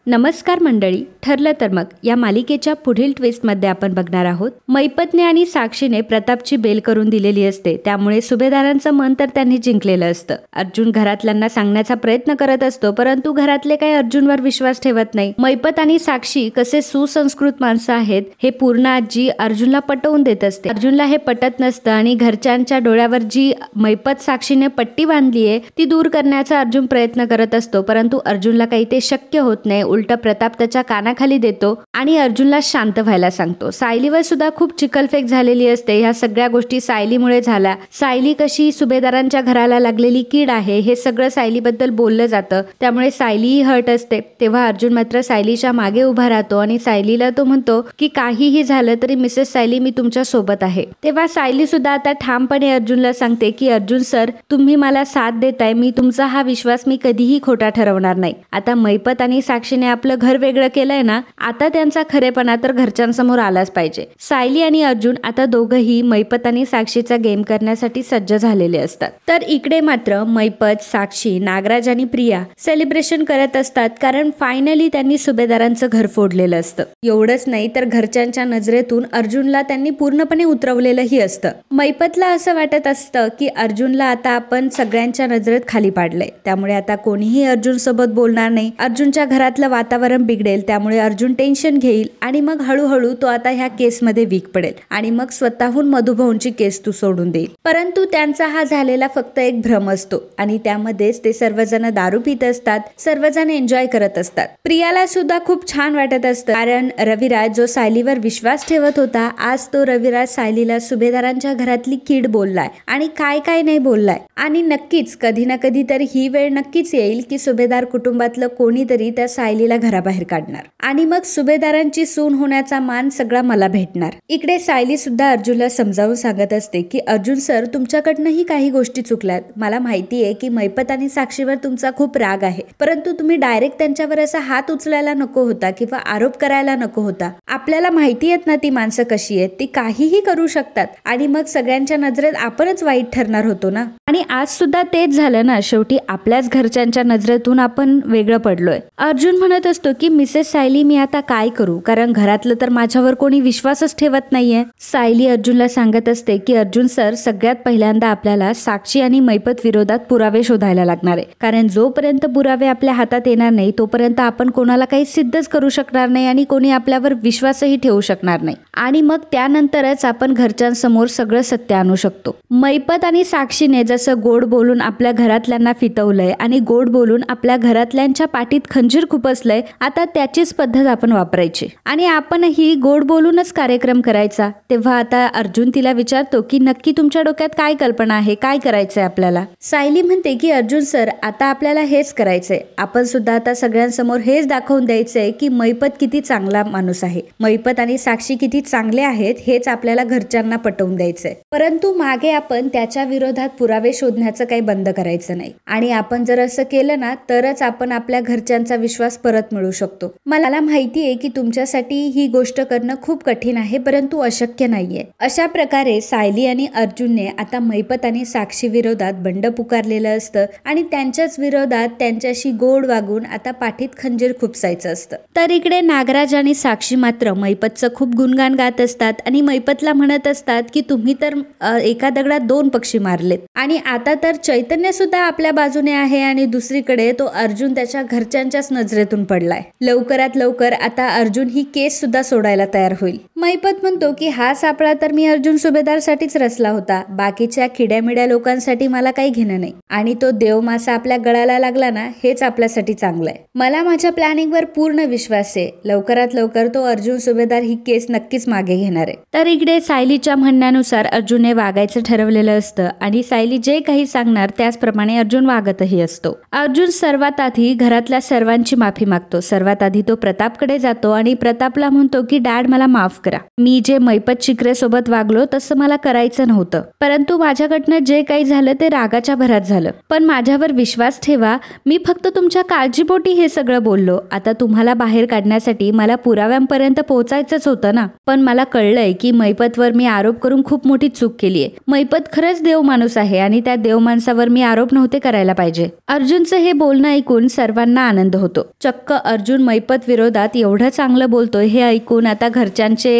नमस्कार मंडळी, ठरलं तर मग या मालिकेच्या पुढील ट्विस्टमध्ये आपण बघणार आहोत. मैपतने आणि साक्षीने प्रतापची बेल करून दिलेली असते, त्यामुळे सुभेदारांचं मन तर त्यांनी जिंकलेलं असतं. अर्जुन घरातल्यांना सांगण्याचा प्रयत्न करत असतो, परंतु घरातले काही अर्जुनवर विश्वास ठेवत नाही. मैपत आणि साक्षी कसे सुसंस्कृत माणसं आहेत हे पूर्ण आजी अर्जुनला पटवून देत असते. अर्जुनला हे पटत नसतं आणि घरच्यांच्या डोळ्यावर जी मैपत साक्षीने पट्टी बांधली आहे ती दूर करण्याचा अर्जुन प्रयत्न करत असतो, परंतु अर्जुनला काही ते शक्य होत नाही. उलट प्रताप त्याच्या कानाखाली देतो आणि अर्जुनला शांत व्हायला सांगतो. सायलीवर सुद्धा खूप चिखलफेक झालेली असते. ह्या सगळ्या गोष्टी सायलीमुळे झाल्या. सायली कशी सुभेदारांच्या घराला लागलेली कीड आहे हे सगळं सायलीबद्दल बोललं जातं, त्यामुळे सायलीही हर्ट असते. तेव्हा अर्जुन मात्र सायलीच्या मागे उभा राहतो आणि सायलीला तो म्हणतो की काहीही झालं तरी मिसेस सायली मी तुमच्या सोबत आहे. तेव्हा सायली सुद्धा आता ठामपणे अर्जुनला सांगते की अर्जुन सर, तुम्ही मला साथ देताय, मी तुमचा हा विश्वास मी कधीही खोटा ठरवणार नाही. आता मैपत आणि साक्षीने आपलं घर वेगळं केलंय ना, आता त्यांचा खरेपणा तर घरच्यांसमोर आलाच पाहिजे. सायली आणि अर्जुन आता दोघंही मैपत आणि साक्षीचा गेम करण्यासाठी सज्ज झालेले असतात. तर इकडे मात्र मैपत, साक्षी, नागराज आणि प्रिया सेलिब्रेशन करत असतात, कारण फायनली त्यांनी सुभेदारांचं घर फोडलेलं असतं. एवढंच नाही तर घरच्यांच्या नजरेतून अर्जुनला त्यांनी पूर्णपणे उतरवलेलंही असतं. मैपतला असं वाटत असतं की अर्जुनला आता आपण सगळ्यांच्या नजरेत खाली पाडलंय, त्यामुळे आता कोणीही अर्जुन सोबत बोलणार नाही. अर्जुनच्या घरातलं वातावरण बिघडेल, त्यामुळे अर्जुन टेन्शन घेईल आणि मग हळूहळू तो आता ह्या केसमध्ये वीक पडेल आणि मग स्वतःहून मधुभाऊंची केस तू सोडून देईल. परंतु त्यांचा हा झालेला फक्त एक भ्रम असतो आणि त्यामध्येच ते सर्वजण दारू पित असतात, सर्वजण एन्जॉय करत असतात. प्रियाला सुद्धा खूप छान वाटत असतं, कारण रविराज जो सायलीवर विश्वास ठेवत होता, आज तो रविराज सायलीला सुभेदारांच्या घरातली कीड बोललाय आणि काय काय नाही बोललाय. आणि नक्कीच कधी ना कधी तर ही वेळ नक्कीच येईल की सुभेदार कुटुंबातलं कोणीतरी त्या सायलीला घराबाहेर काढणार आणि मग सुभेदारांची सून होण्याचा मान सगळा मला भेटणार. इकडे सायली सुद्धा अर्जुनला समजावून सांगत असते की अर्जुन सर, तुमच्याकडनंही काही गोष्टी चुकल्यात. मला माहिती आहे की मैपत आणि साक्षीवर तुमचा खूप राग आहे, परंतु तुम्ही डायरेक्ट त्यांच्यावर असा हात उचलायला नको होता किंवा आरोप करायला नको होता. आपल्याला माहिती आहेत ना ती माणसं कशी आहेत, ती काहीही करू शकतात आणि मग सगळ्यांच्या नजरेत आपणच वाईट ठरणार होतो ना. आणि आज सुद्धा तेच झालं ना, शेवटी आपल्याच घरच्यांच्या नजरेतून आपण वेगळं पडलोय. अर्जुन म्हणत असतो की मिसेस सायली, मी आता काय करू, कारण घरातलं तर माझ्यावर कोणी विश्वासच ठेवत नाहीये. सायली अर्जुनला सांगत असते की अर्जुन सर, सगळ्यात पहिल्यांदा आपल्याला साक्षी आणि मैपत विरोधात पुरावे शोधायला लागणार आहे, कारण जोपर्यंत पुरावे आपल्या हातात येणार नाही तोपर्यंत आपण कोणाला काही सिद्धच करू शकणार नाही आणि कोणी आपल्यावर विश्वासही ठेवू शकणार नाही. आणि मग त्यानंतरच आपण घरच्यांसमोर सगळं सत्य आणू शकतो. मैपत आणि साक्षीने जसं गोड बोलून आपल्या घरातल्यांना फितवलंय आणि गोड बोलून आपल्या घरातल्यांच्या पाठीत खंजीर खुपसलंय, आता त्याचीच पद्धत आपण वापरायची आणि आपणही गोड बोलूनच कार्यक्रम करायचा. तेव्हा आता अर्जुन तिला विचारतो की नक्की तुमच्या डोक्यात काय कल्पना आहे, काय करायचंय आपल्याला. सायली म्हणते की अर्जुन सर, आता आपल्याला हेच करायचंय. आपण सुद्धा आता सगळ्यांसमोर हेच दाखवून द्यायचंय की मैपत किती चांगला माणूस आहे, मैपत आणि साक्षी किती चांगले आहेत, हेच आपल्याला घरच्यांना पटवून द्यायचंय. परंतु मागे आपण त्याच्या विरोधात पुरावे शोधण्याचं काही बंद करायचं नाही आणि आपण जर असं केलं ना तरच आपण आपल्या घरच्यांचा विश्वास परत मिळू शकतो. मला माहिती आहे की तुमच्यासाठी ही गोष्ट करणं खूप कठीण आहे, परंतु अशक्य नाहीये. अशा प्रकारे सायली आणि अर्जुनने आता मैपत आणि साक्षी विरोधात बंड पुकारलेलं असतं आणि त्यांच्याच विरोधात त्यांच्याशी गोड वागून आता पाठीत खंजीर खुपसायचं असतं. तर इकडे नागराज आणि साक्षी मात्र मैपतचं खूप गुणगान गात असतात आणि मैपतला म्हणत असतात की तुम्ही तर एका दगडात दोन पक्षी मारलेत आणि आता तर चैतन्य सुद्धा आपल्या बाजूने आहे आणि दुसरीकडे तो अर्जुन त्याच्या घरच्यांच्याच नजरेतून पडलाय. लवकरात लवकर आता अर्जुन ही केस सुद्धा सोडायला तयार होईल. मैपत म्हणतो की हा सापळा तर मी अर्जुन सुभेदारसाठीच रचला होता, बाकीच्या किड्यामिड्या लोकांसाठी मला काही घेणं नाही आणि तो देवमासा आपल्या गळाला लागला ना, हेच आपल्यासाठी चांगलं आहे. मला माझ्या प्लॅनिंगवर पूर्ण विश्वास आहे. लवकरात लवकर तो अर्जुन सुभेदार ही केस नक्कीच मागे घेणार आहे. तर इकडे सायलीच्या म्हणण्यानुसार अर्जुनने वागायचं ठरवलेलं असतं आणि सायली जे काही सांगणार त्याचप्रमाणे अर्जुन वागतही असतो. अर्जुन सर्वात आधी घरातल्या सर्वांची माफी मागतो. सर्वात आधी तो प्रतापकडे जातो आणि प्रतापला म्हणतो की डॅड, मला माफ करा, मी जे मैपत शिकरे सोबत वागलो तसं मला करायचं नव्हतं, परंतु माझ्याकडनं जे काही झालं ते रागाच्या भरात झालं. पण माझ्यावर विश्वास ठेवा, मी फक्त तुमच्या काळजीपोटी हे सगळं बोललो. आता तुम्हाला बाहेर काढण्यासाठी मला पुराव्यांपर्यंत पोहोचायचंच होतं ना. पण मला कळलंय की मैपतवर मी आरोप करून खूप मोठी चूक केलीये. मैपत खरंच देव माणूस आहे आणि त्या देव माणसावर मी आरोप नव्हते करायला पाहिजे. अर्जुनचं हे बोलणं ऐकून सर्वांना आनंद होतो. चक्क अर्जुन मैपत विरोधात एवढं चांगलं बोलतोय हे ऐकून आता घरच्यांचे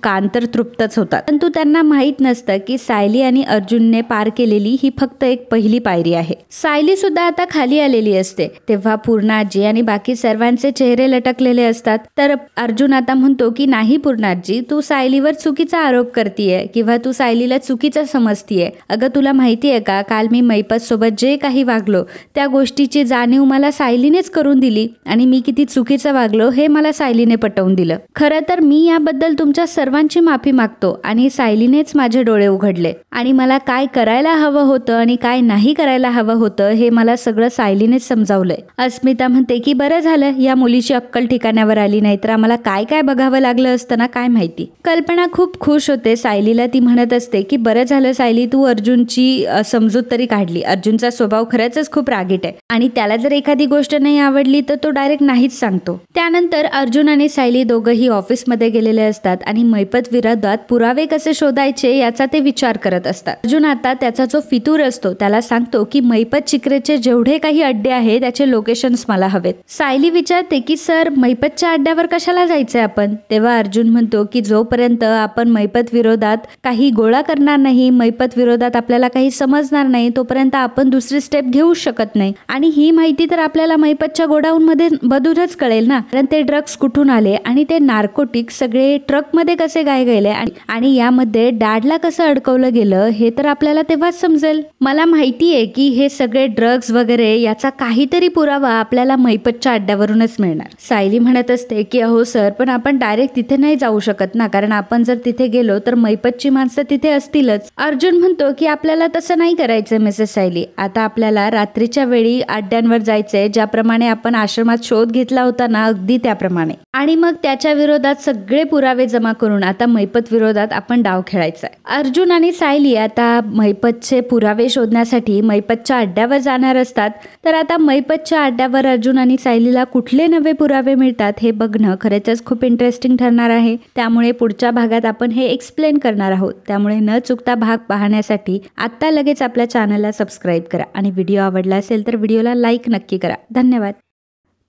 कान तर तृप्तच होतात, परंतु त्यांना माहीत नसतं की सायली आणि अर्जुनने पार केलेली ही फक्त एक पहिली पायरी आहे. सायली सुद्धा आता खाली आलेली असते तेव्हा पूर्णाजी आणि बाकी सर्वांचे चेहरे लटकलेले असतात. तर अर्जुन आता म्हणतो की नाही पूर्णाजी, तू सायलीवर चुकीचा आरोप करतीये किंवा तू सायलीला चुकीचं समजतीये. अगं तुला माहितीये का, काल मी मैपत सोबत जे काही वागलो त्या गोष्टीची जाणीव मला सायलीनेच करून दिली आणि मी किती चुकीचं वागलो हे मला सायलीने पटवून दिलं. खरं तर मी याबद्दल तुमच्या सर्वांची माफी मागतो आणि सायलीनेच माझे डोळे उघडले आणि मला काय करायला हवं होतं आणि काय नाही करायला हवं होतं हे मला सगळं सायलीनेच समजावलंय. अस्मिता म्हणते की बरं झालं या मुलीची अक्कल ठिकाण्यावर आली, नाही तर आम्हाला काय काय बघावं लागलं असतं ना काय माहिती. कल्पना खूप खुश होते सायलीला, ती म्हणत असते की बरं झालं सायली, तू अर्जुनची समजूत तरी काढली. अर्जुनचा स्वभाव खरंच खूप रागीट आहे आणि त्याला जर एखादी गोष्ट नाही आवडली तर तो डायरेक्ट नाहीच सांगतो. त्यानंतर अर्जुन आणि सायली दोघंही ऑफिसमध्ये गेलेले असतात आणि मैपत विरोधात पुरावे कसे शोधायचे याचा ते विचार करत असतात. अर्जुन आता त्याचा जो फितूर असतो त्याला सांगतो की मैपत चिकरेचे जेवढे काही अड्डे आहेत त्याचे लोकेशन्स मला हवेत. सायली विचारते की सर मैपतच्या अड्ड्यावर कशाला जायचंय आपण. तेव्हा अर्जुन म्हणतो की जोपर्यंत आपण मैपत विरोधात काही गोळा करणार नाही, मैपत विरोधात आपल्याला काही समजणार नाही, तोपर्यंत आपण दुसरी स्टेप घेऊ शकत नाही. आणि ही माहिती तर आपल्याला मैपतच्या गोडाऊन मध्ये बदूनच कळेल ना, कारण ते ड्रग्स कुठून आले आणि ते नार्कोटिक सगळे ट्रक मध्ये कसे काय गेले आणि यामध्ये डॅडला कसं अडकवलं गेलं हे तर आपल्याला तेव्हाच समजेल. मला माहितीये की हे सगळे ड्रग्स वगैरे याचा काहीतरी पुरावा आपल्याला मैपतच्या अड्ड्यावरूनच मिळणार. सायली म्हणत असते की अहो सर, पण आपण डायरेक्ट तिथे नाही जाऊ शकत ना, कारण आपण जर तिथे गेलो तर मैपतची माणसं तिथे असतीलच. अर्जुन म्हणतो की आपल्याला तसं नाही करायचंय मिसेस सायली, आता आपल्याला रात्रीच्या वेळी अड्ड्यांवर जायचंय, ज्याप्रमाणे आपण आश्रमात शोध घेतला होता ना अगदी त्याप्रमाणे, आणि मग त्याच्या विरोधात सगळे पुरावे जमा करून आता मैपत विरोधात आपण डाव खेळायचा. अर्जुन आणि सायली आता मैपतचे पुरावे शोधण्यासाठी मैपतच्या अड्ड्यावर जाणार असतात. तर आता मैपतच्या अड्ड्यावर अर्जुन आणि सायलीला कुठले नवे पुरावे मिळतात हे बघणं खरंच खूप इंटरेस्टिंग ठरणार आहे. त्यामुळे पुढच्या भागात आपण हे एक्सप्लेन करणार आहोत. त्यामुळे न चुकता भाग पाहण्यासाठी आत्ता लगेच आपल्या चॅनलला सबस्क्राईब करा आणि व्हिडिओ आवडला असेल तर व्हिडिओला लाईक नक्की करा. धन्यवाद.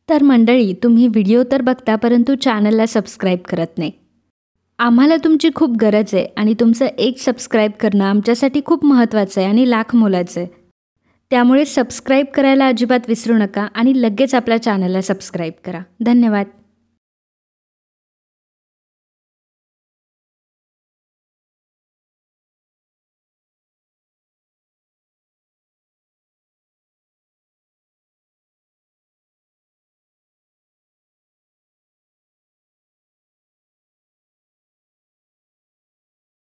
तर मंडळी, तुम्ही व्हिडिओ तर बघता परंतु चॅनलला सबस्क्राईब करत नाही. आम्हाला तुमची खूप गरज आहे आणि तुमचं एक सबस्क्राईब करणं आमच्यासाठी खूप महत्त्वाचं आहे आणि लाख मोलाचं आहे. त्यामुळे सबस्क्राईब करायला अजिबात विसरू नका आणि लगेच आपल्या चॅनलला सबस्क्राईब करा. धन्यवाद.